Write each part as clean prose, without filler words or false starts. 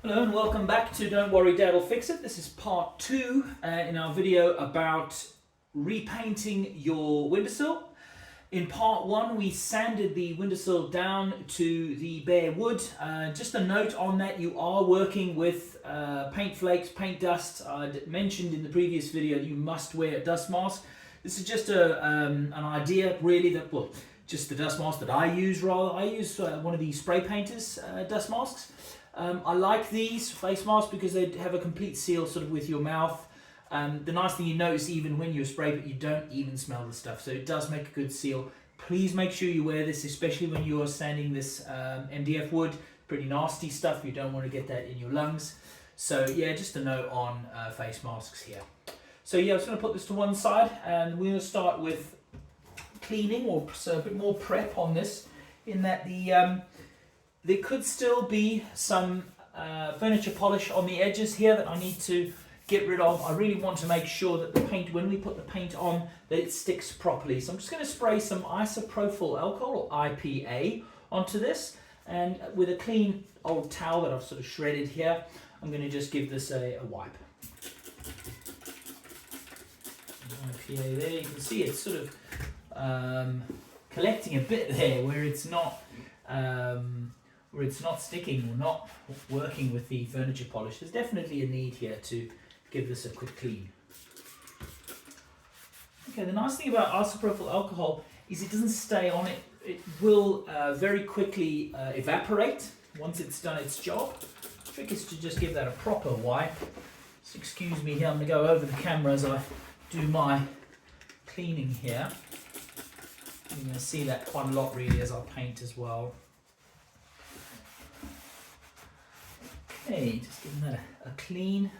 Hello and welcome back to Don't Worry Dad'll Fix It. This is part 2 in our video about repainting your windowsill. In part 1 we sanded the windowsill down to the bare wood. Just a note on that, you are working with paint flakes, paint dust. I mentioned in the previous video you must wear a dust mask. This is just an idea really that, well, just the dust mask that I use rather. I use one of these spray painters dust masks. I like these face masks because they have a complete seal sort of with your mouth. The nice thing you notice, even when you spray it, you don't even smell the stuff, so it does make a good seal. Please make sure you wear this, especially when you are sanding this MDF wood. Pretty nasty stuff, you don't want to get that in your lungs. So yeah, just a note on face masks here. So yeah, I'm just going to put this to one side and we're going to start with cleaning, or so a bit more prep on this, in that there could still be some furniture polish on the edges here that I need to get rid of. I really want to make sure that the paint, when we put the paint on, that it sticks properly. So I'm just going to spray some isopropyl alcohol, or IPA, onto this. And with a clean old towel that I've sort of shredded here, I'm going to just give this a wipe. IPA there, you can see it's sort of collecting a bit there where it's not sticking or not working with the furniture polish. There's definitely a need here to give this a quick clean. Okay, the nice thing about isopropyl alcohol is it doesn't stay on it. It will very quickly evaporate once it's done its job. The trick is to just give that a proper wipe. Just excuse me here, I'm going to go over the camera as I do my cleaning here. You're going to see that quite a lot really as I paint as well. Okay, just giving that a clean.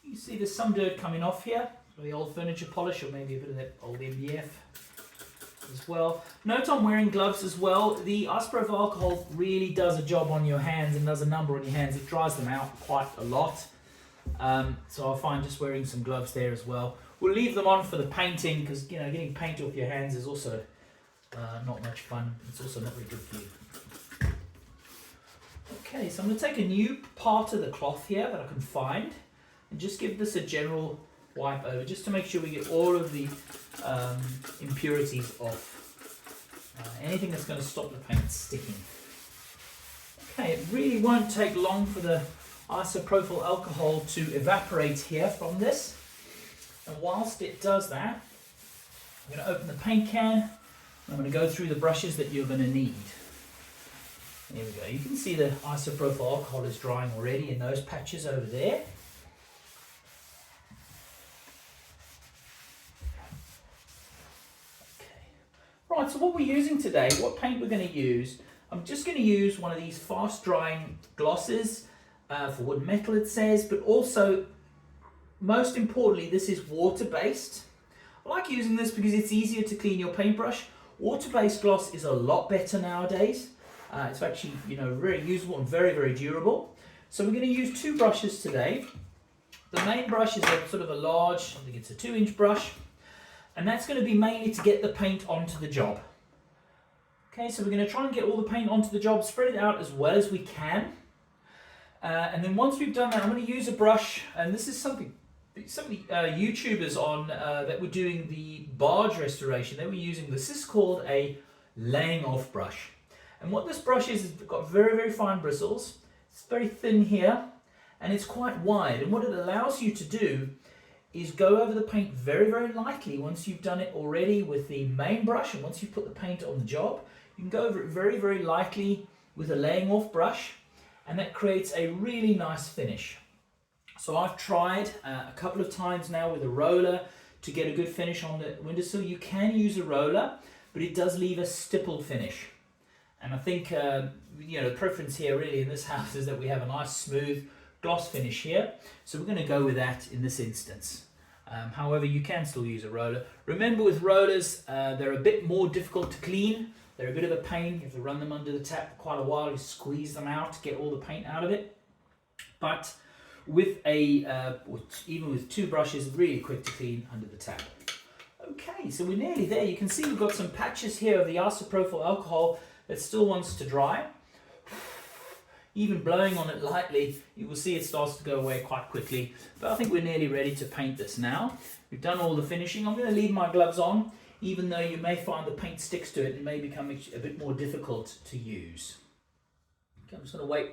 You see there's some dirt coming off here, the old furniture polish, or maybe a bit of that old MDF as well. Note I'm wearing gloves as well. The isopropyl alcohol really does a job on your hands and does a number on your hands. It dries them out quite a lot. So I find just wearing some gloves there as well. We'll leave them on for the painting because, you know, getting paint off your hands is also not much fun. It's also not very good for you. Okay, so I'm going to take a new part of the cloth here that I can find and just give this a general wipe over, just to make sure we get all of the impurities off. Anything that's going to stop the paint sticking. Okay, it really won't take long for the isopropyl alcohol to evaporate here from this. And whilst it does that, I'm going to open the paint can and I'm going to go through the brushes that you're going to need. There we go. You can see the isopropyl alcohol is drying already in those patches over there. Okay. Right, so what we're using today, what paint we're going to use, I'm just going to use one of these fast drying glosses for wood and metal, it says, but also, most importantly, this is water based. I like using this because it's easier to clean your paintbrush. Water based gloss is a lot better nowadays. It's actually, you know, very usable and very, very durable. So we're going to use two brushes today. The main brush is a sort of a large, I think it's a 2-inch brush, and that's going to be mainly to get the paint onto the job. Okay, so we're going to try and get all the paint onto the job, spread it out as well as we can. And then once we've done that, I'm going to use a brush, and this is something some of the YouTubers on that were doing the barge restoration, they were using this. This is called a laying off brush. And what this brush is, it's got very, very fine bristles. It's very thin here and it's quite wide. And what it allows you to do is go over the paint very, very lightly once you've done it already with the main brush, and once you've put the paint on the job, you can go over it very, very lightly with a laying off brush, and that creates a really nice finish. So I've tried a couple of times now with a roller to get a good finish on the windowsill. You can use a roller, but it does leave a stippled finish. And I think, you know, the preference here really in this house is that we have a nice smooth gloss finish here. So we're going to go with that in this instance. However, you can still use a roller. Remember, with rollers, they're a bit more difficult to clean. They're a bit of a pain. You have to run them under the tap for quite a while. You squeeze them out to get all the paint out of it. But with even with two brushes, really quick to clean under the tap. Okay, so we're nearly there. You can see we've got some patches here of the isopropyl alcohol that still wants to dry. even blowing on it lightly, you will see it starts to go away quite quickly. But I think we're nearly ready to paint this now. We've done all the finishing. I'm going to leave my gloves on, even though you may find the paint sticks to it and may become a bit more difficult to use. Okay, I'm just going to wait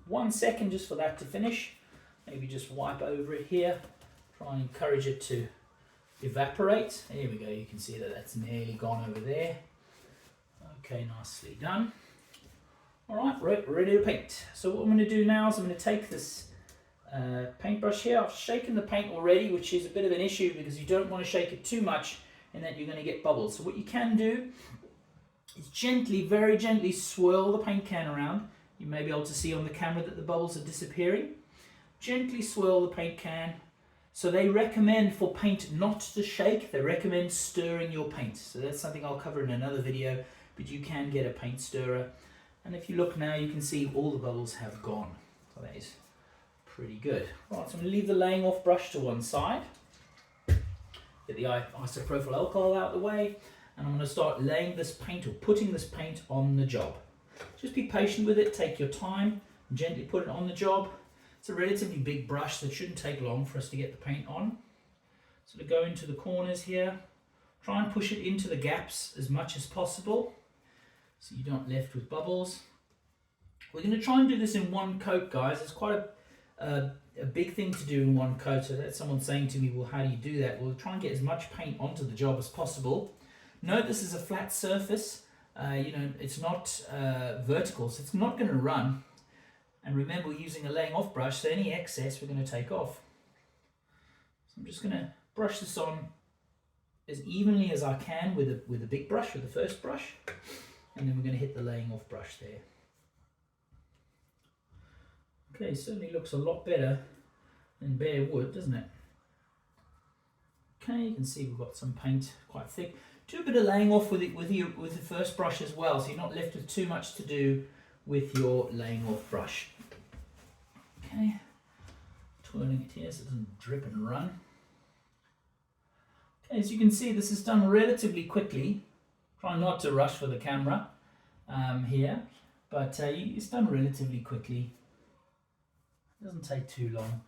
1 second just for that to finish. Maybe just wipe over it here. Try and encourage it to evaporate. There we go, you can see that that's nearly gone over there. Okay, nicely done. Alright, ready to paint. So what I'm going to do now is I'm going to take this paintbrush here. I've shaken the paint already, which is a bit of an issue because you don't want to shake it too much and that you're going to get bubbles. So what you can do is gently, very gently swirl the paint can around. You may be able to see on the camera that the bubbles are disappearing. Gently swirl the paint can. So they recommend for paint not to shake, they recommend stirring your paint. So that's something I'll cover in another video, but you can get a paint stirrer. And if you look now, you can see all the bubbles have gone. So that is pretty good. Right, so I'm going to leave the laying off brush to one side. Get the isopropyl alcohol out of the way. And I'm going to start laying this paint or putting this paint on the job. Just be patient with it, take your time, and gently put it on the job. It's a relatively big brush, so it shouldn't take long for us to get the paint on. So to go into the corners here, try and push it into the gaps as much as possible so you're not left with bubbles. We're going to try and do this in one coat, guys. It's quite a big thing to do in one coat. So that's someone saying to me, well, how do you do that? We'll try and get as much paint onto the job as possible. Note this is a flat surface. It's not vertical, so it's not going to run. And remember, we're using a laying off brush, so any excess we're going to take off. So I'm just going to brush this on as evenly as I can with a big brush, with the first brush. And then we're going to hit the laying off brush there. Okay, certainly looks a lot better than bare wood, doesn't it? Okay, you can see we've got some paint quite thick. Do a bit of laying off with the first brush as well, so you're not left with too much to do with your laying off brush. Okay, twirling it here so it doesn't drip and run. Okay, as you can see, this is done relatively quickly. Try not to rush for the camera here, but it's done relatively quickly. It doesn't take too long.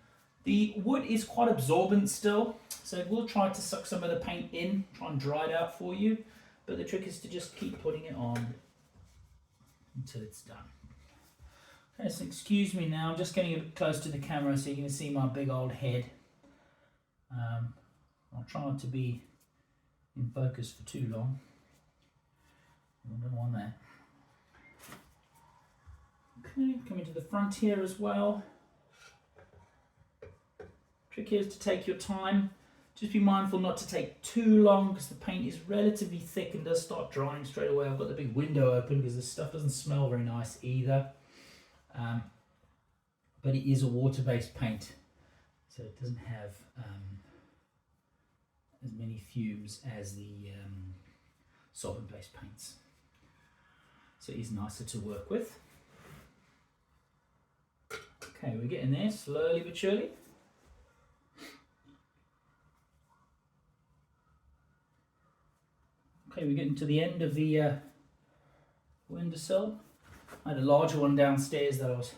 The wood is quite absorbent still, so it will try to suck some of the paint in, try and dry it out for you, but the trick is to just keep putting it on until it's done. Okay, so excuse me now, I'm just getting a bit close to the camera so you can see my big old head. I'll try not to be in focus for too long. I don't want that. Okay, coming to the front here as well. Trick here is to take your time. Just be mindful not to take too long because the paint is relatively thick and does start drying straight away. I've got the big window open because this stuff doesn't smell very nice either. But it is a water-based paint, so it doesn't have as many fumes as the solvent-based paints. So it is nicer to work with. Okay, we're getting there slowly but surely. Okay, we're getting to the end of the windowsill. I had a larger one downstairs that I was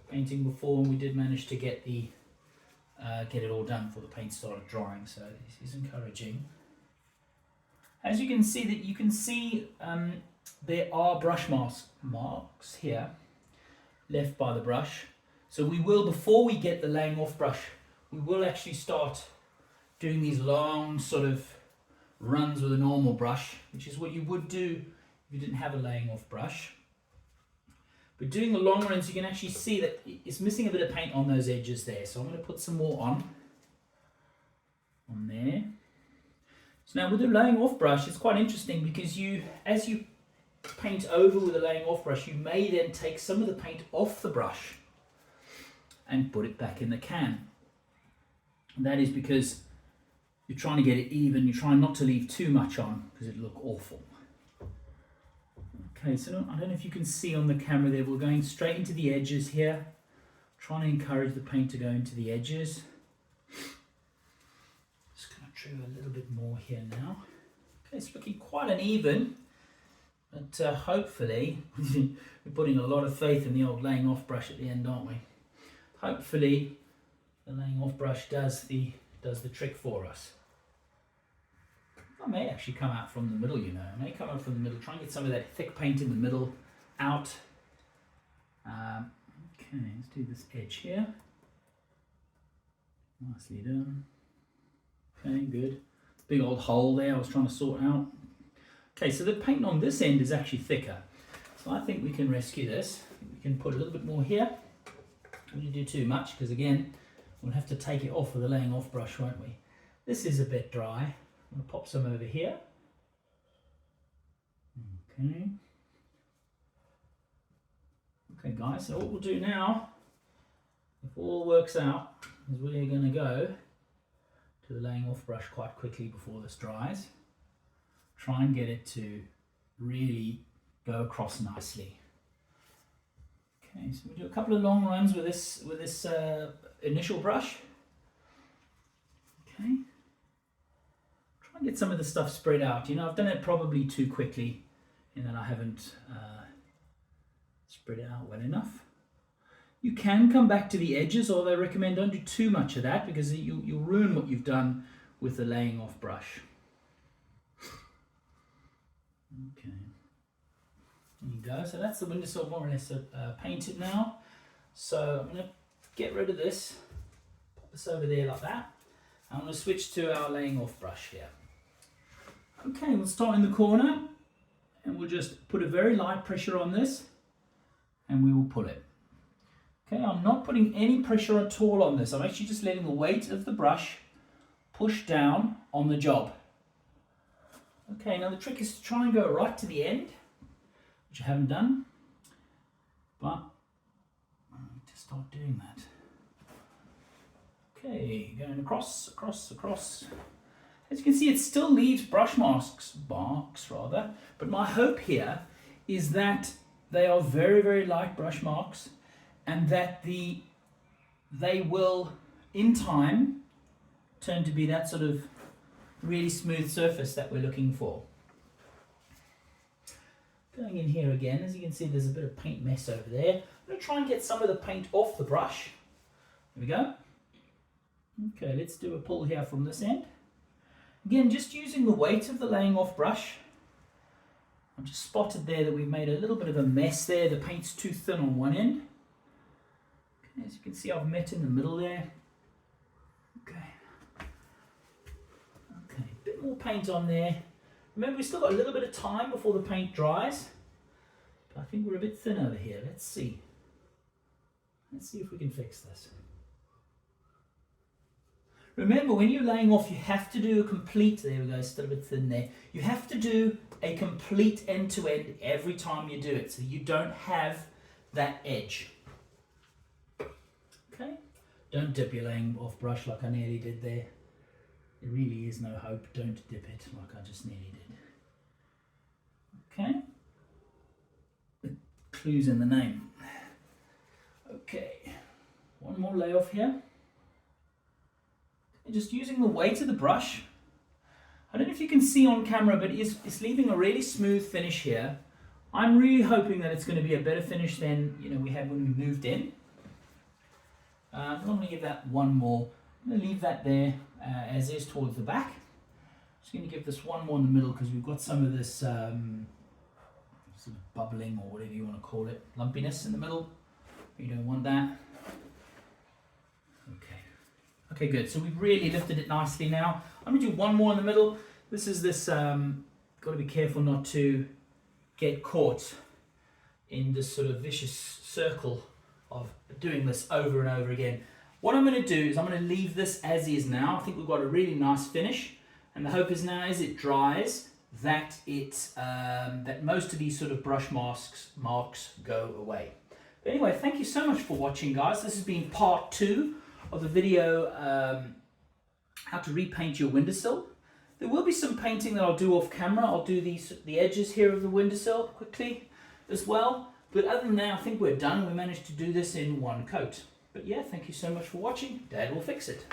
painting before, and we did manage to get it all done before the paint started drying, so this is encouraging. As you can see, there are brush marks here left by the brush. So we will, before we get the laying off brush, we will actually start doing these long sort of runs with a normal brush, which is what you would do if you didn't have a laying off brush. But doing the long runs, you can actually see that it's missing a bit of paint on those edges there. So I'm going to put some more on there. So now with the laying off brush, it's quite interesting because as you paint over with a laying off brush, you may then take some of the paint off the brush and put it back in the can. And that is because you're trying to get it even, you're trying not to leave too much on because it'll look awful. Okay, so I don't know if you can see on the camera there, we're going straight into the edges here, trying to encourage the paint to go into the edges. Just going to trim a little bit more here now. Okay, it's looking quite uneven. But hopefully, we're putting a lot of faith in the old laying off brush at the end, aren't we? Hopefully, the laying off brush does the trick for us. I may actually come out from the middle, you know. I may come out from the middle, try and get some of that thick paint in the middle out. Okay, let's do this edge here. Nicely done. Okay, good. Big old hole there I was trying to sort out. Okay, so the paint on this end is actually thicker. So I think we can rescue this. We can put a little bit more here. We didn't do too much because again, we'll have to take it off with the laying off brush, won't we? This is a bit dry. I'm going to pop some over here. Okay. Okay guys, so what we'll do now, if all works out, is we're going to go to the laying off brush quite quickly before this dries. Try and get it to really go across nicely. Okay, so we do a couple of long runs with this initial brush. Okay. Try and get some of the stuff spread out. You know, I've done it probably too quickly in that I haven't spread it out well enough. You can come back to the edges, although I recommend don't do too much of that because you'll ruin what you've done with the laying off brush. Okay, there you go. So that's the windowsill more or less painted now. So I'm going to get rid of this, pop this over there like that. I'm going to switch to our laying off brush here. Okay, we'll start in the corner and we'll just put a very light pressure on this and we will pull it. Okay, I'm not putting any pressure at all on this. I'm actually just letting the weight of the brush push down on the job. Okay, now the trick is to try and go right to the end, which I haven't done, but I need to start doing that. Okay, going across, across, across. As you can see, it still leaves brush marks rather, but my hope here is that they are very, very light brush marks and that they will, in time, turn to be that sort of really smooth surface that we're looking for. Going in here again, as you can see there's a bit of paint mess over there. I'm going to try and get some of the paint off the brush. There we go. Okay, let's do a pull here from this end. Again, just using the weight of the laying off brush. I've just spotted there that we've made a little bit of a mess there. The paint's too thin on one end. Okay, as you can see, I've met in the middle there. Okay. More paint on there. Remember, we've still got a little bit of time before the paint dries, but I think we're a bit thin over here. Let's see if we can fix this. Remember, when you're laying off, you have to do a complete, there we go, still a bit thin there. You have to do a complete end-to-end every time you do it, so you don't have that edge. Okay, don't dip your laying off brush like I nearly did there. There really is no hope. Don't dip it like I just nearly did. Okay. The clue's in the name. Okay. One more layoff here. Just using the weight of the brush. I don't know if you can see on camera, but it's leaving a really smooth finish here. I'm really hoping that it's going to be a better finish than we had when we moved in. I'm going to give that one more. I'm going to leave that there as is towards the back. Just going to give this one more in the middle because we've got some of this sort of bubbling or whatever you want to call it, lumpiness in the middle. You don't want that. Okay, good. So we've really lifted it nicely now. I'm going to do one more in the middle. This is this, got to be careful not to get caught in this sort of vicious circle of doing this over and over again. What I'm going to do is I'm going to leave this as is now. I think we've got a really nice finish, and the hope is now as it dries that that most of these sort of brush marks go away. But anyway, thank you so much for watching, guys. This has been part 2 of the video how to repaint your windowsill. There will be some painting that I'll do off camera. I'll do the edges here of the windowsill quickly as well. But other than that, I think we're done. We managed to do this in one coat. But yeah, thank you so much for watching. Dad will fix it.